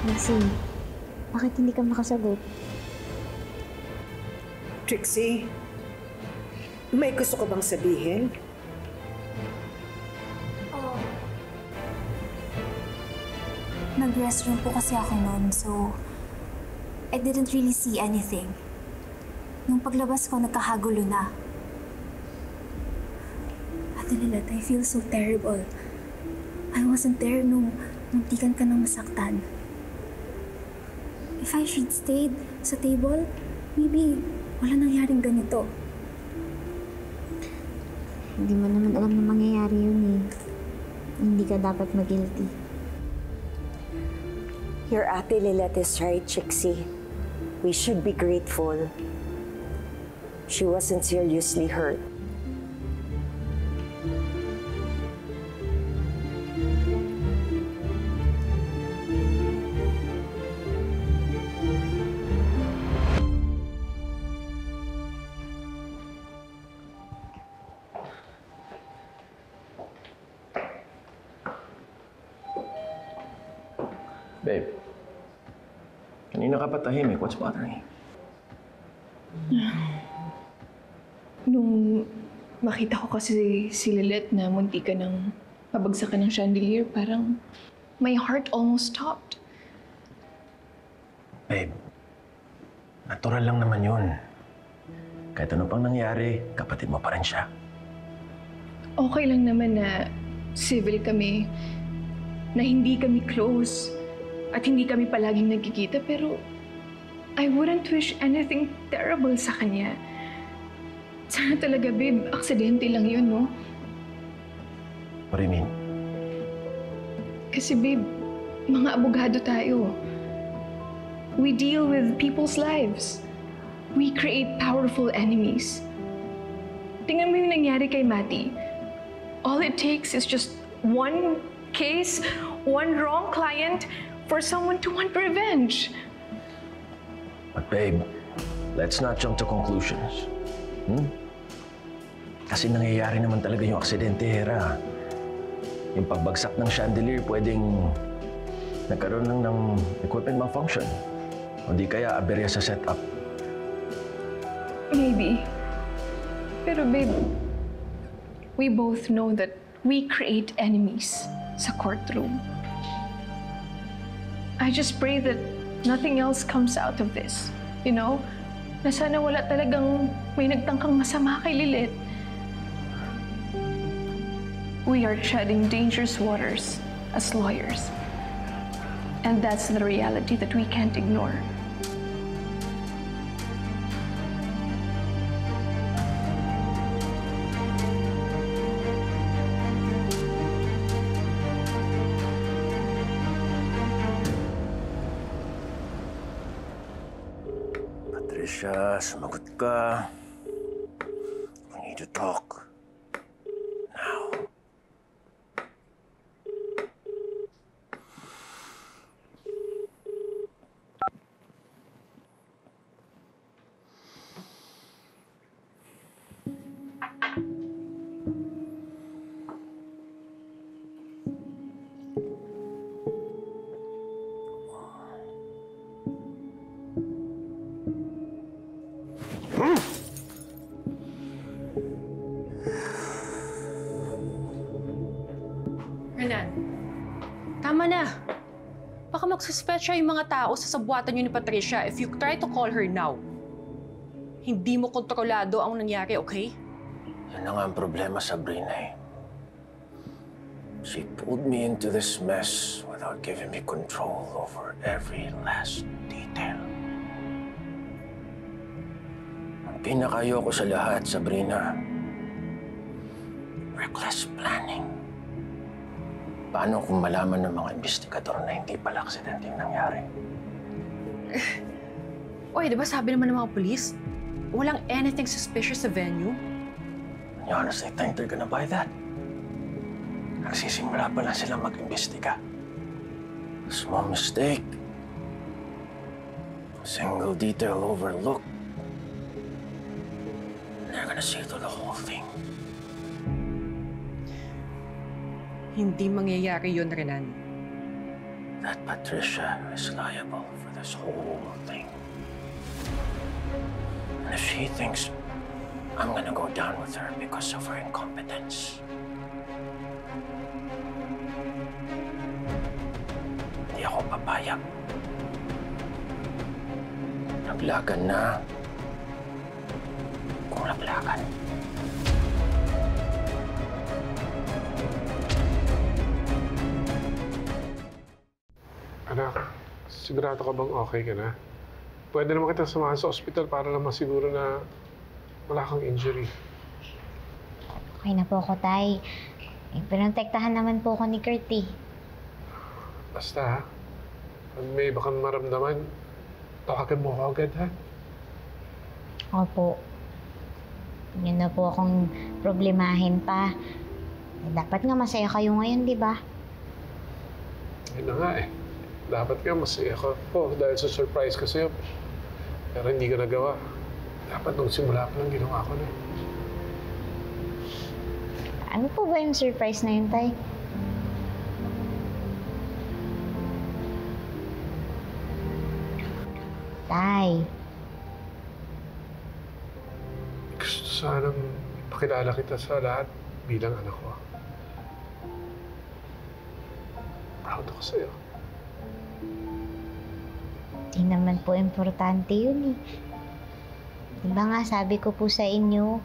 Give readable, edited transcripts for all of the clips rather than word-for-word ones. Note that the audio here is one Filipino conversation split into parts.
Trixie, bakit hindi ka makasagot? Trixie, may gusto ka bang sabihin? Nag-restroom po kasi ako noon, so I didn't really see anything. Nung paglabas ko, nagkahagulo na. Ate Lilet, I feel so terrible. I wasn't there nung muntikan ka nang masaktan. If I should stayed sa table, maybe wala nangyaring ganito. Hindi mo naman alam na mangyayari yun eh. Hindi ka dapat mag-guilty. Your Ate Lilet is right, Trixie. We should be grateful. She wasn't seriously hurt. Babe, kanina ka pa tahimik. What's bothering you? Nung makita ko kasi si Lilet na munti ka ng pabagsakan ng chandelier, parang my heart almost stopped. Babe, natural lang naman yun. Kahit ano pang nangyari, kapatid mo pa rin siya. Okay lang naman na civil kami, na hindi kami close, at hindi kami palaging nagkikita, pero I wouldn't wish anything terrible sa kanya. Sana talaga, babe, aksidente lang yun, no? What do you mean? Kasi, babe, mga abogado tayo. We deal with people's lives. We create powerful enemies. Tingnan mo yung nangyari kay Mati. All it takes is just one case, one wrong client, for someone to want revenge. But babe, let's not jump to conclusions. Kasi nangyayari naman talaga yung aksidente, Hera. Yung pagbagsak ng chandelier, pwedeng nagkaroon lang ng equipment malfunction. O di kaya aberya sa setup. Maybe. Pero babe, we both know that we create enemies sa courtroom. I just pray that nothing else comes out of this. You know? Na sana wala talagang may nagtangkang masama kay Lilet. We are treading dangerous waters as lawyers. And that's the reality that we can't ignore. Patricia, sumagot ka. We need to talk. Now. Renan, tama na. Baka magsuspetsya yung mga tao sa sabuatan niyo ni Patricia if you try to call her now. Hindi mo kontrolado ang nangyari, okay? Yan na nga ang problema, Sabrina eh. She pulled me into this mess without giving me control over every last detail. Ang pinakayoko sa lahat, Sabrina, reckless planning. Paano kung malaman ng mga investigador na hindi pala aksidente yung nangyari? Oy, di ba sabi naman ng mga polis, walang anything suspicious sa venue? You honestly think they're gonna buy that? Nagsisimula pa lang sila mag-imbestiga. A small mistake. A single detail overlooked. They're gonna see through the whole thing. Hindi mangyayari yun, Renan. that Patricia is liable for this whole thing. And if she thinks I'm gonna go down with her because of her incompetence, hindi ako papayag. Laglagan na. Kung laglagan. Anak, sigurado ka bang okay ka na? Pwede naman kita samahan sa ospital para lang masiguro na wala kang injury. Okay na po ako, Tay. Pinotektahan naman po ako ni Kurt eh. Basta ha, pag may baka maramdaman, tawagan mo ako agad ha. Opo. Yun na po akong problemahin pa. Dapat nga masaya kayo ngayon, di ba? Yun na nga eh. Dapat nga masaya ka po dahil sa surprise ko sa'yo. Pero hindi ko nagawa. Dapat nung simula pa lang ginawa ko na. Ano po ba yung surprise na yun, Tay? Tay, Gusto sanang pakilala kita sa lahat bilang anak ko. Proud ako sa'yo. di naman po importante yun eh. Diba nga sabi ko po sa inyo,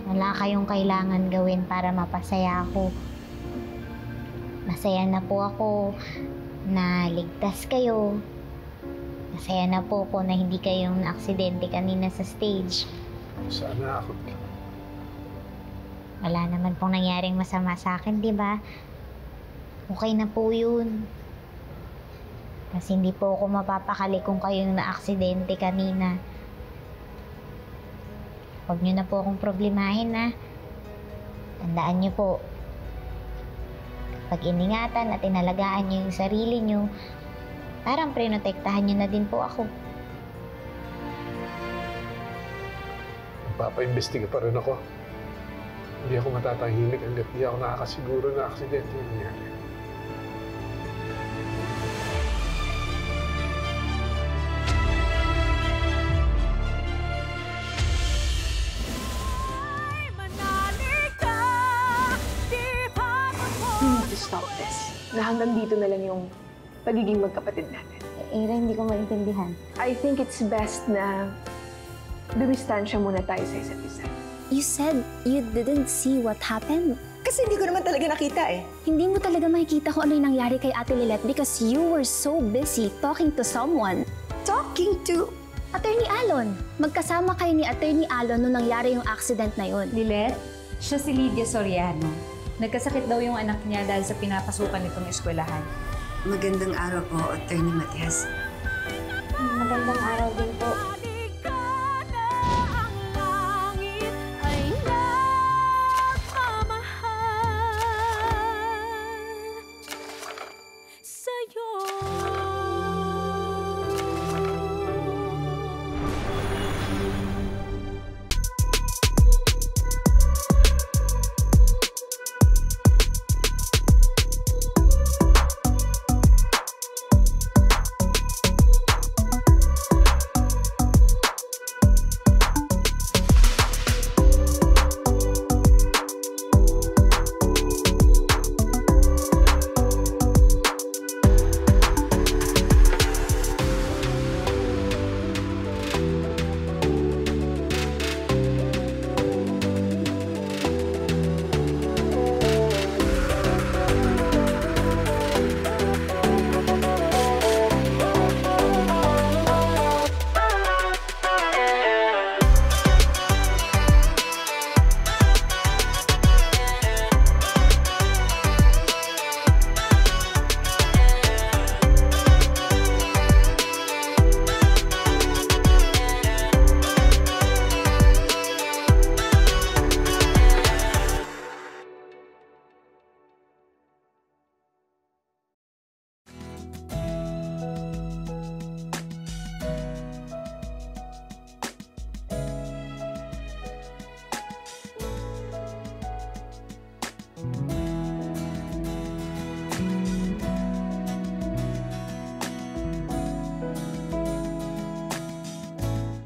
wala kayong kailangan gawin para mapasaya ako. Masaya na po ako na ligtas kayo. Masaya na po ako na hindi kayong na-aksidente kanina sa stage. Sana ako. Wala naman pong nangyaring masama sa akin, di ba? Okay na po yun. Kasi hindi po ako mapapakali kung kayong na-aksidente kanina. Huwag niyo na po akong problemahin, ha? Tandaan niyo po, kapag iningatan at inalagaan niyo yung sarili niyo, parang prinotektahan niyo na din po ako. Magpapa-imbestiga pa rin ako. Hindi ako matatahimik hanggat di ako nakakasiguro na aksidente yung nangyari. We need to stop this. Na hanggang dito na lang yung pagiging magkapatid natin. Ira, hindi ko maintindihan. I think it's best na dumistansya muna tayo sa isa't isa. You said you didn't see what happened. Kasi hindi ko naman talaga nakita eh. Hindi mo talaga makikita kung ano yung nangyari kay Ate Lilette because you were so busy talking to someone. Talking to... Attorney Alon. Magkasama kayo ni Attorney Alon nung nangyari yung accident na yun. Lilette, siya si Lydia Soriano. Nagkasakit daw yung anak niya dahil sa pinapasukan nitong eskwelahan. Magandang araw po, Attorney Matias. Magandang araw din po.